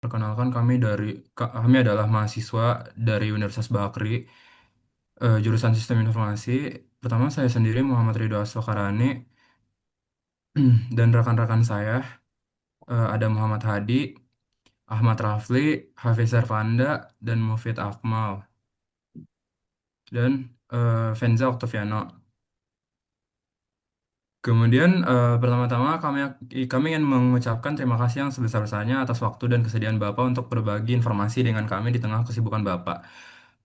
Perkenalkan kami adalah mahasiswa dari Universitas Bakri, jurusan Sistem Informasi. Pertama saya sendiri Muhammad Ridho Asokarani dan rekan-rekan saya ada Muhammad Hadi, Ahmad Rafli, Hafiz Servanda, dan Mufid Akmal dan Venza Oktaviano. Kemudian pertama-tama kami ingin mengucapkan terima kasih yang sebesar-besarnya atas waktu dan kesediaan Bapak untuk berbagi informasi dengan kami di tengah kesibukan Bapak.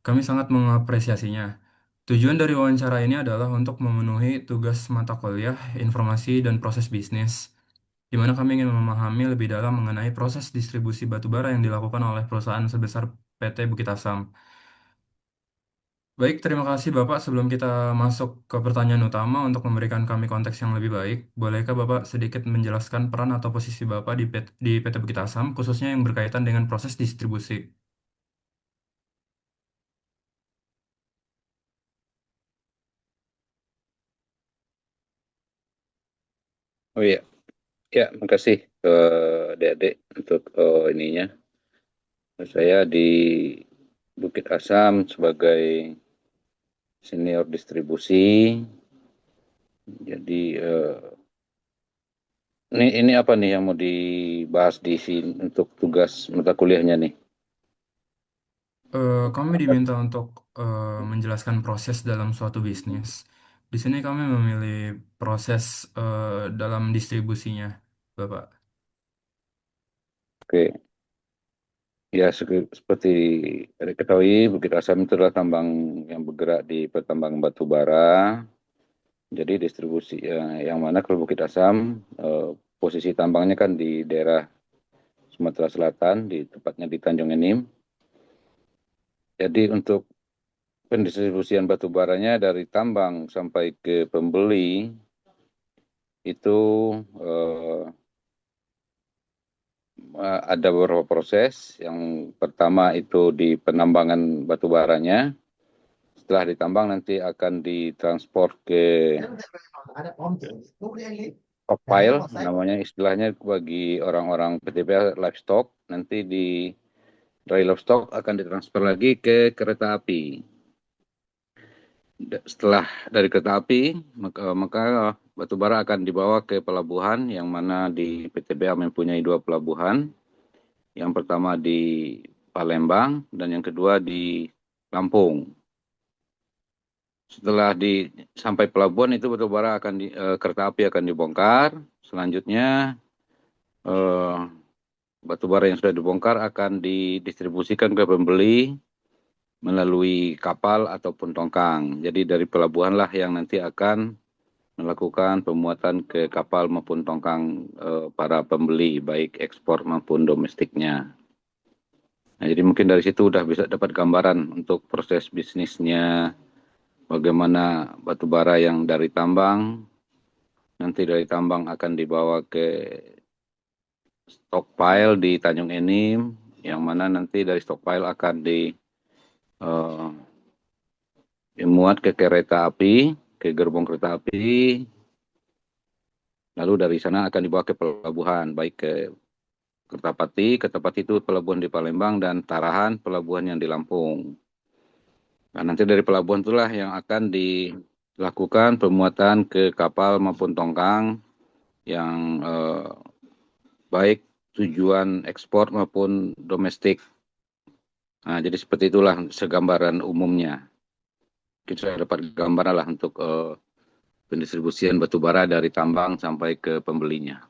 Kami sangat mengapresiasinya. Tujuan dari wawancara ini adalah untuk memenuhi tugas mata kuliah informasi dan proses bisnis, di mana kami ingin memahami lebih dalam mengenai proses distribusi batu bara yang dilakukan oleh perusahaan sebesar PT Bukit Asam. Baik, terima kasih Bapak. Sebelum kita masuk ke pertanyaan utama untuk memberikan kami konteks yang lebih baik, bolehkah Bapak sedikit menjelaskan peran atau posisi Bapak di PT Bukit Asam, khususnya yang berkaitan dengan proses distribusi? Oh iya, ya, makasih Adik-adik untuk ininya. Saya di Bukit Asam sebagai senior distribusi. Jadi ini apa nih yang mau dibahas di sini untuk tugas mata kuliahnya nih? Kami diminta untuk menjelaskan proses dalam suatu bisnis. Di sini kami memilih proses dalam distribusinya, Bapak. Oke, ya seperti diketahui Bukit Asam itu adalah tambang yang bergerak di pertambangan batu bara. Jadi distribusi yang mana kalau Bukit Asam posisi tambangnya kan di daerah Sumatera Selatan, di tepatnya di Tanjung Enim. Jadi untuk pendistribusian batu baranya dari tambang sampai ke pembeli itu eh, ada beberapa proses. Yang pertama itu di penambangan batu baranya. Setelah ditambang nanti akan ditransport ke stockpile, namanya istilahnya bagi orang-orang PTBA livestock. Nanti dari livestock akan ditransfer lagi ke kereta api. Setelah dari kereta api, maka batu bara akan dibawa ke pelabuhan yang mana di PTBA mempunyai dua pelabuhan. Yang pertama di Palembang dan yang kedua di Lampung. Setelah sampai pelabuhan itu batu bara kereta api akan dibongkar. Selanjutnya eh, batu bara yang sudah dibongkar akan didistribusikan ke pembeli melalui kapal ataupun tongkang. Jadi dari pelabuhan lah yang nanti akan melakukan pemuatan ke kapal maupun tongkang para pembeli, baik ekspor maupun domestiknya. Nah, jadi mungkin dari situ udah bisa dapat gambaran untuk proses bisnisnya, bagaimana batu bara yang dari tambang, nanti dari tambang akan dibawa ke stockpile di Tanjung Enim, yang mana nanti dari stockpile akan eh, dimuat ke kereta api, ke gerbong kereta api, lalu dari sana akan dibawa ke pelabuhan, baik ke Kertapati itu pelabuhan di Palembang, dan Tarahan pelabuhan yang di Lampung. Nah, nanti dari pelabuhan itulah yang akan dilakukan pemuatan ke kapal maupun tongkang yang baik tujuan ekspor maupun domestik. Nah, jadi seperti itulah segambaran umumnya. Kita sudah dapat gambaran lah untuk pendistribusian batu bara dari tambang sampai ke pembelinya.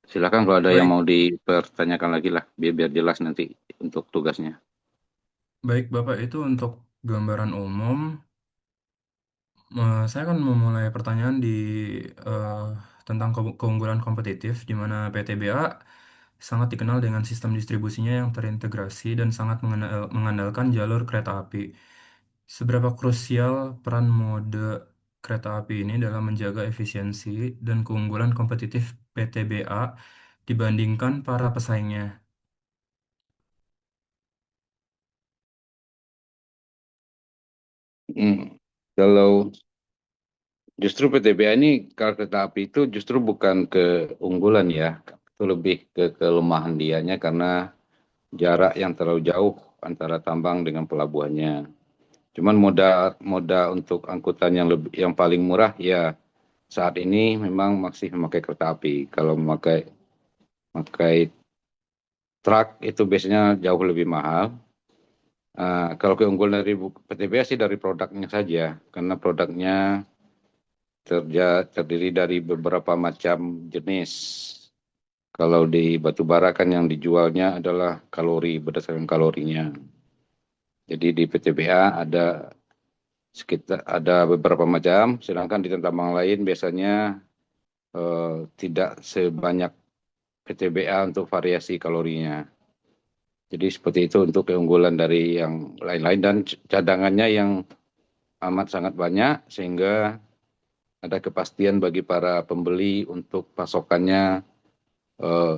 Silakan kalau ada yang Baik, mau dipertanyakan lagi lah, biar jelas nanti untuk tugasnya. baik Bapak, itu untuk gambaran umum. Saya akan memulai pertanyaan eh, tentang keunggulan kompetitif, di mana PTBA sangat dikenal dengan sistem distribusinya yang terintegrasi dan sangat mengandalkan jalur kereta api. Seberapa krusial peran mode kereta api ini dalam menjaga efisiensi dan keunggulan kompetitif PTBA dibandingkan para pesaingnya? Kalau justru PTBA ini kalau kereta api itu justru bukan keunggulan ya. itu lebih ke kelemahan dianya karena jarak yang terlalu jauh antara tambang dengan pelabuhannya. Cuman moda moda untuk angkutan yang paling murah ya saat ini memang masih memakai kereta api. Kalau memakai memakai truk itu biasanya jauh lebih mahal. Kalau keunggulan dari PTBA sih dari produknya saja, karena produknya terdiri dari beberapa macam jenis. Kalau di batu bara kan yang dijualnya adalah kalori, berdasarkan kalorinya. Jadi di PTBA ada beberapa macam, sedangkan di tambang lain biasanya tidak sebanyak PTBA untuk variasi kalorinya. Jadi seperti itu untuk keunggulan dari yang lain-lain dan cadangannya yang amat sangat banyak sehingga ada kepastian bagi para pembeli untuk pasokannya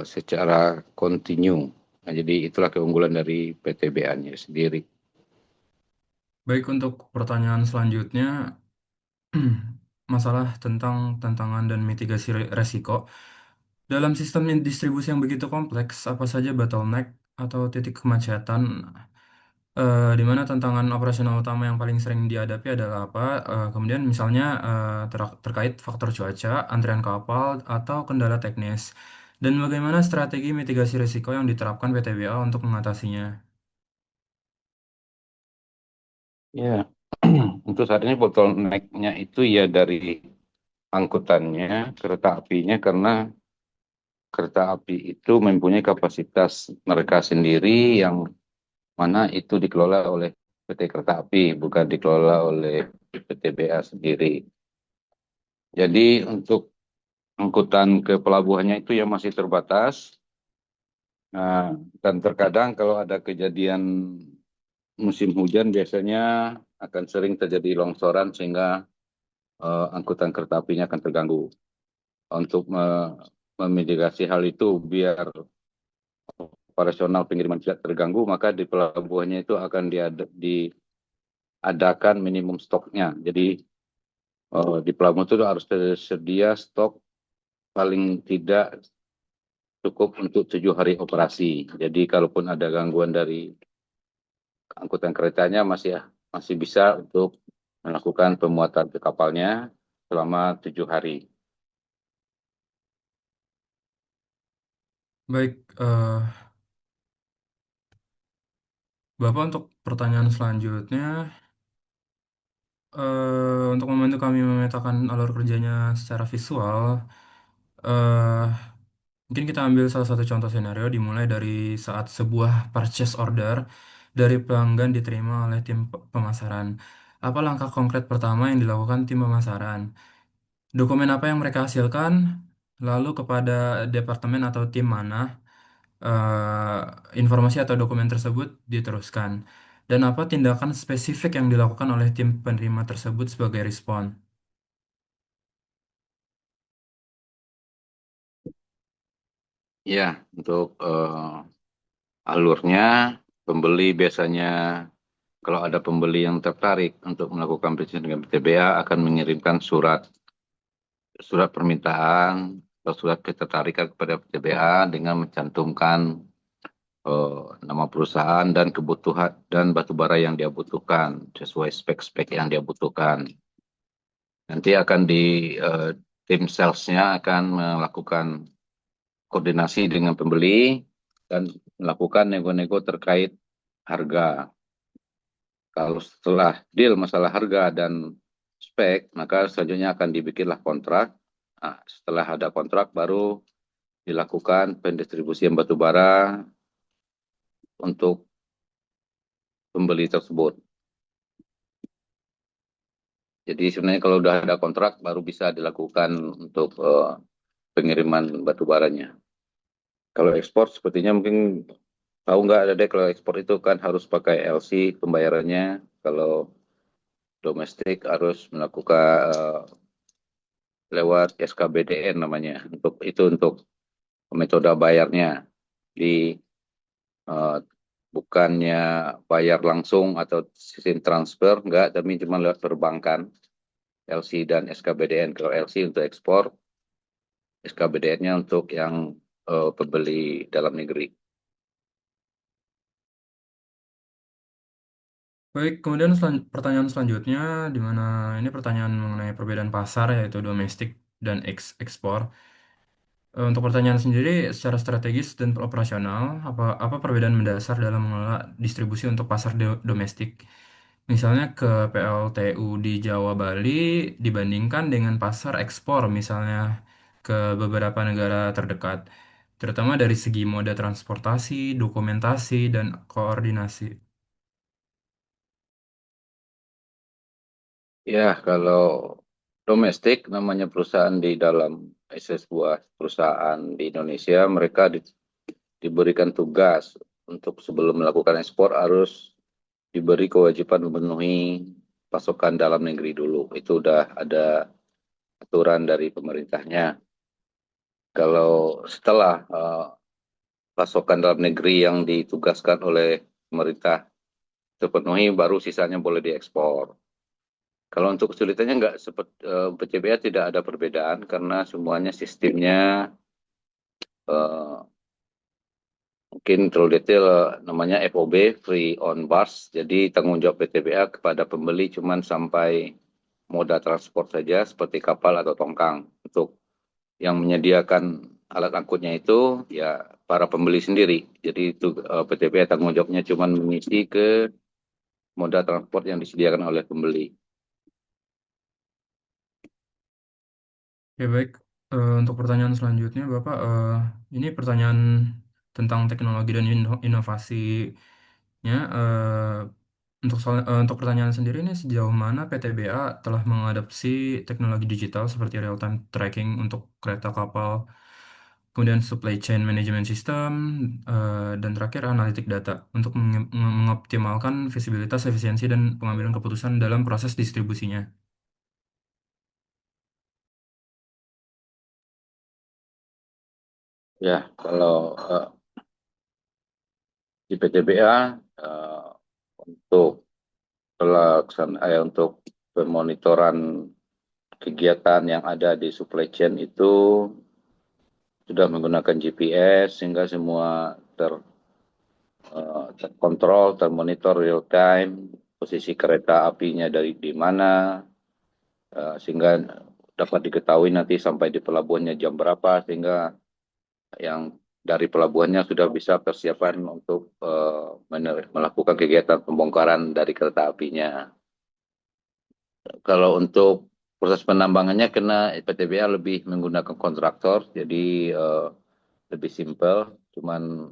secara kontinu. Nah, jadi itulah keunggulan dari PTBA-nya sendiri. Baik, untuk pertanyaan selanjutnya, masalah tentang tantangan dan mitigasi resiko. Dalam sistem distribusi yang begitu kompleks, apa saja bottleneck atau titik kemacetan, di mana tantangan operasional utama yang paling sering dihadapi adalah apa? Kemudian misalnya terkait faktor cuaca, antrian kapal, atau kendala teknis. Dan bagaimana strategi mitigasi risiko yang diterapkan PTBA untuk mengatasinya? Ya, untuk saat ini bottleneck-nya itu ya dari angkutannya, kereta apinya, karena kereta api itu mempunyai kapasitas mereka sendiri yang mana itu dikelola oleh PT Kereta Api, bukan dikelola oleh PTBA sendiri. Jadi untuk angkutan ke pelabuhannya itu yang masih terbatas. Nah, dan terkadang kalau ada kejadian musim hujan biasanya akan sering terjadi longsoran sehingga angkutan kereta apinya akan terganggu. Untuk memitigasi hal itu biar operasional pengiriman tidak terganggu, maka di pelabuhannya itu akan diadakan minimum stoknya. Jadi di pelabuhan itu harus tersedia stok paling tidak cukup untuk 7 hari operasi. Jadi kalaupun ada gangguan dari angkutan keretanya masih bisa untuk melakukan pemuatan ke kapalnya selama 7 hari. Baik, Bapak, untuk pertanyaan selanjutnya, untuk membantu kami memetakan alur kerjanya secara visual, eh, mungkin kita ambil salah satu contoh skenario dimulai dari saat sebuah purchase order dari pelanggan diterima oleh tim pemasaran. Apa langkah konkret pertama yang dilakukan tim pemasaran? Dokumen apa yang mereka hasilkan? Lalu kepada departemen atau tim mana informasi atau dokumen tersebut diteruskan? Dan apa tindakan spesifik yang dilakukan oleh tim penerima tersebut sebagai respon? Ya, untuk alurnya pembeli biasanya kalau ada pembeli yang tertarik untuk melakukan bisnis dengan PTBA akan mengirimkan surat surat permintaan atau surat ketertarikan kepada PTBA dengan mencantumkan nama perusahaan dan kebutuhan dan batu bara yang dia butuhkan sesuai spek-spek yang dia butuhkan. Nanti akan tim salesnya akan melakukan koordinasi dengan pembeli dan melakukan nego-nego terkait harga. Kalau setelah deal masalah harga dan spek, maka selanjutnya akan dibikinlah kontrak. Nah, setelah ada kontrak baru dilakukan pendistribusian batu bara untuk pembeli tersebut. Jadi sebenarnya kalau udah ada kontrak baru bisa dilakukan untuk pengiriman batu baranya. Kalau ekspor sepertinya mungkin tahu nggak ada deh, kalau ekspor itu kan harus pakai LC pembayarannya. Kalau domestik harus melakukan lewat SKBDN namanya. Untuk metode bayarnya. Di eh, bukannya bayar langsung atau sistem transfer, enggak, tapi cuma lewat perbankan LC dan SKBDN. Kalau LC untuk ekspor, SKBDN-nya untuk yang pembeli dalam negeri. Baik, kemudian pertanyaan selanjutnya, di mana ini pertanyaan mengenai perbedaan pasar, yaitu domestik dan ekspor. Untuk pertanyaan sendiri, secara strategis dan operasional, apa perbedaan mendasar dalam mengelola distribusi untuk pasar domestik? Misalnya ke PLTU di Jawa Bali dibandingkan dengan pasar ekspor, misalnya ke beberapa negara terdekat, terutama dari segi moda transportasi, dokumentasi, dan koordinasi. Ya, kalau domestik namanya perusahaan di dalam sebuah perusahaan di Indonesia, mereka diberikan tugas untuk sebelum melakukan ekspor harus diberi kewajiban memenuhi pasokan dalam negeri dulu. Itu udah ada aturan dari pemerintahnya. Kalau setelah pasokan dalam negeri yang ditugaskan oleh pemerintah terpenuhi, baru sisanya boleh diekspor. Kalau untuk kesulitannya nggak seperti PCBA tidak ada perbedaan karena semuanya sistemnya eh, mungkin terlalu detail, namanya FOB Free on Bus. Jadi tanggung jawab PTBA kepada pembeli cuman sampai moda transport saja seperti kapal atau tongkang. Untuk yang menyediakan alat angkutnya itu ya para pembeli sendiri. Jadi itu PTBA tanggung jawabnya cuman mengisi ke moda transport yang disediakan oleh pembeli. Ya baik, untuk pertanyaan selanjutnya, Bapak, ini pertanyaan tentang teknologi dan inovasinya. Untuk pertanyaan sendiri ini, sejauh mana PTBA telah mengadopsi teknologi digital seperti real-time tracking untuk kereta kapal, kemudian supply chain management system, dan terakhir analitik data untuk mengoptimalkan visibilitas, efisiensi, dan pengambilan keputusan dalam proses distribusinya. Ya, kalau di PTBA untuk untuk pemonitoran kegiatan yang ada di supply chain itu sudah menggunakan GPS sehingga semua terkontrol, termonitor real time, posisi kereta apinya dari di mana, sehingga dapat diketahui nanti sampai di pelabuhannya jam berapa, sehingga yang dari pelabuhannya sudah bisa persiapan untuk melakukan kegiatan pembongkaran dari kereta apinya. Kalau untuk proses penambangannya kena PTBA lebih menggunakan kontraktor, jadi eh, lebih simpel, cuman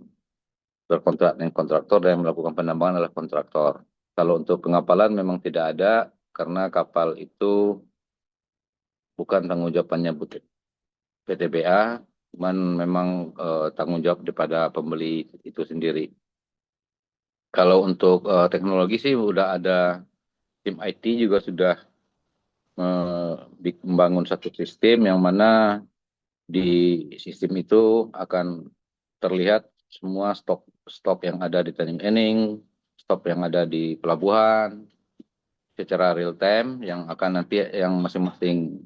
berkontrak dengan kontraktor dan yang melakukan penambangan adalah kontraktor. Kalau untuk pengapalan memang tidak ada karena kapal itu bukan tanggung jawabannya PTBA, cuman memang tanggung jawab daripada pembeli itu sendiri. Kalau untuk teknologi sih udah ada tim IT juga sudah membangun satu sistem yang mana di sistem itu akan terlihat semua stok stok yang ada di Tanjung Ening, stok yang ada di pelabuhan secara real time yang akan nanti yang masing-masing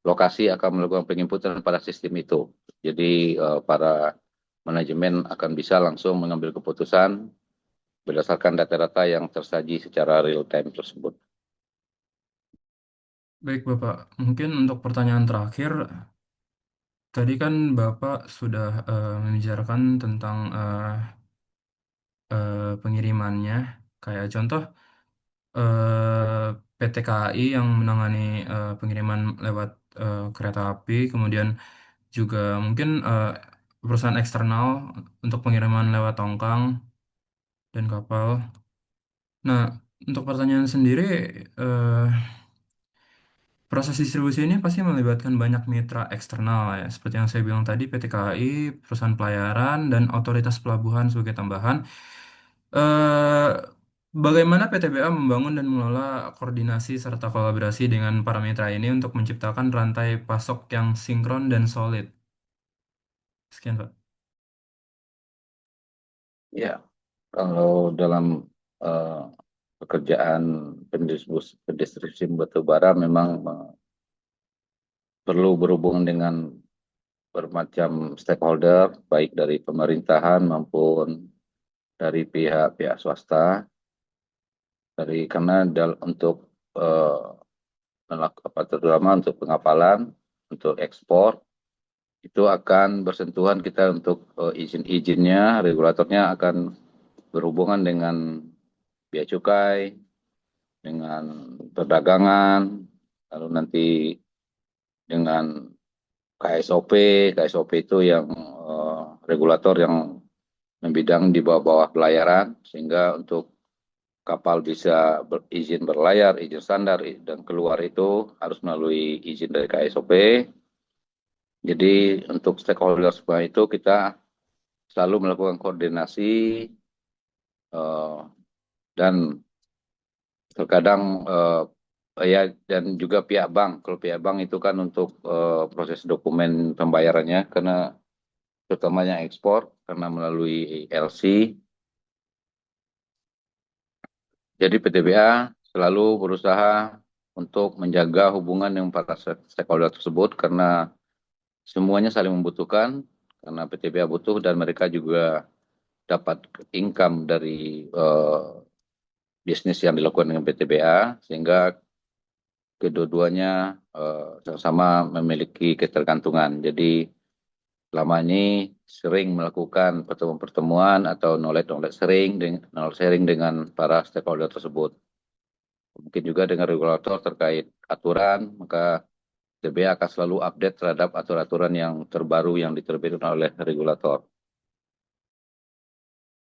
lokasi akan melakukan penginputan pada sistem itu. Jadi para manajemen akan bisa langsung mengambil keputusan berdasarkan data-data yang tersaji secara real time tersebut. Baik, Bapak. Mungkin untuk pertanyaan terakhir, tadi kan Bapak sudah membicarakan tentang pengirimannya. Kayak contoh PT KAI yang menangani pengiriman lewat kereta api, kemudian juga mungkin perusahaan eksternal untuk pengiriman lewat tongkang dan kapal. Nah, untuk pertanyaan sendiri, eh, proses distribusi ini pasti melibatkan banyak mitra eksternal ya, seperti yang saya bilang tadi, PT KAI, perusahaan pelayaran, dan otoritas pelabuhan sebagai tambahan. Eh, Bagaimana PTBA membangun dan mengelola koordinasi serta kolaborasi dengan para mitra ini untuk menciptakan rantai pasok yang sinkron dan solid? Sekian, Pak. Ya, kalau dalam eh, pekerjaan pendistribusi batu bara memang perlu berhubungan dengan bermacam stakeholder, baik dari pemerintahan maupun dari pihak-pihak swasta, karena untuk eh, terutama untuk pengapalan, untuk ekspor, itu akan bersentuhan kita untuk izin-izinnya, regulatornya akan berhubungan dengan bea cukai, dengan perdagangan, lalu nanti dengan KSOP. KSOP itu yang regulator yang membidang di bawah-bawah pelayaran, sehingga untuk kapal bisa izin berlayar, izin standar, dan keluar itu harus melalui izin dari KSOP. Jadi untuk stakeholder semua itu kita selalu melakukan koordinasi eh, dan terkadang ya, dan juga pihak bank. Kalau pihak bank itu kan untuk proses dokumen pembayarannya, karena terutamanya ekspor, karena melalui LC. Jadi PTBA selalu berusaha untuk menjaga hubungan dengan para stakeholder tersebut, karena semuanya saling membutuhkan, karena PTBA butuh dan mereka juga dapat income dari bisnis yang dilakukan dengan PTBA, sehingga kedua-duanya sama-sama memiliki ketergantungan. Jadi selama ini sering melakukan pertemuan-pertemuan atau knowledge sharing dengan para stakeholder tersebut. Mungkin juga dengan regulator terkait aturan, maka DBA akan selalu update terhadap aturan-aturan yang terbaru yang diterbitkan oleh regulator.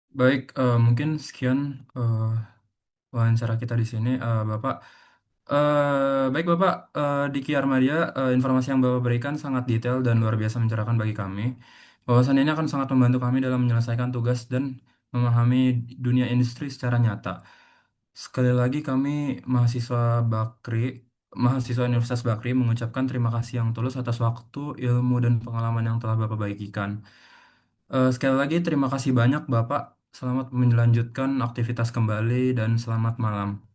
Baik, mungkin sekian eh, wawancara kita di sini, Bapak. Baik Bapak, Diki Armadia, informasi yang Bapak berikan sangat detail dan luar biasa mencerahkan bagi kami. Wawasan ini akan sangat membantu kami dalam menyelesaikan tugas dan memahami dunia industri secara nyata. Sekali lagi kami mahasiswa Bakri, mahasiswa Universitas Bakri mengucapkan terima kasih yang tulus atas waktu, ilmu, dan pengalaman yang telah Bapak bagikan. Sekali lagi terima kasih banyak Bapak. Selamat melanjutkan aktivitas kembali dan selamat malam.